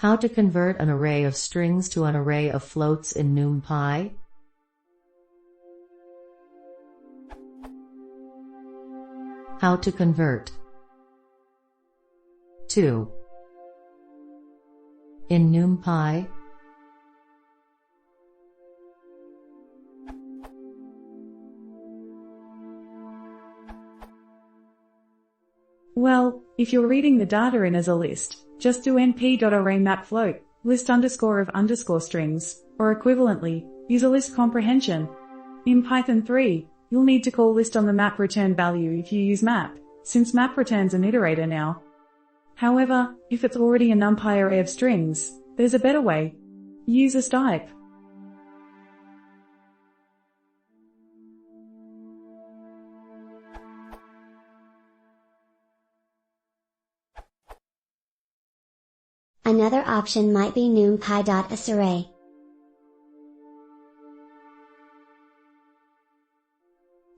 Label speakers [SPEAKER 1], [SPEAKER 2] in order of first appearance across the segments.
[SPEAKER 1] How to convert an array of strings to an array of floats in numpy? How to convert 2 in numpy?
[SPEAKER 2] Well, if you're reading the data in as a list, just do np.arraymapFloat, list underscore of underscore strings, or equivalently, use a list comprehension. In Python 3, you'll need to call list on the map return value if you use map, since map returns an iterator now. However, if it's already a numpy array of strings, there's a better way. Use a type.
[SPEAKER 3] Another option might be numpy.isArray.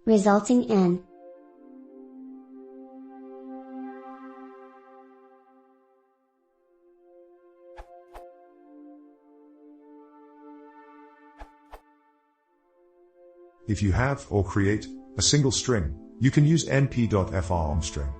[SPEAKER 3] Resulting in
[SPEAKER 4] If you have, or create, a single string, you can use np.frOmString.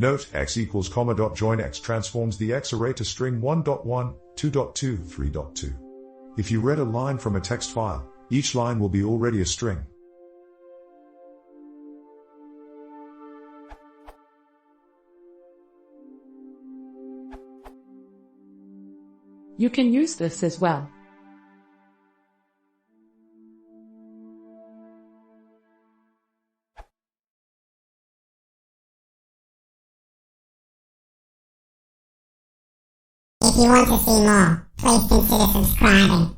[SPEAKER 4] Note, x equals comma dot join x transforms the x array to string 1.1, 2.2, 3.2. If you read a line from a text file, each line will be already a string.
[SPEAKER 5] You can use this as well.
[SPEAKER 6] If you want to see more, please consider subscribing.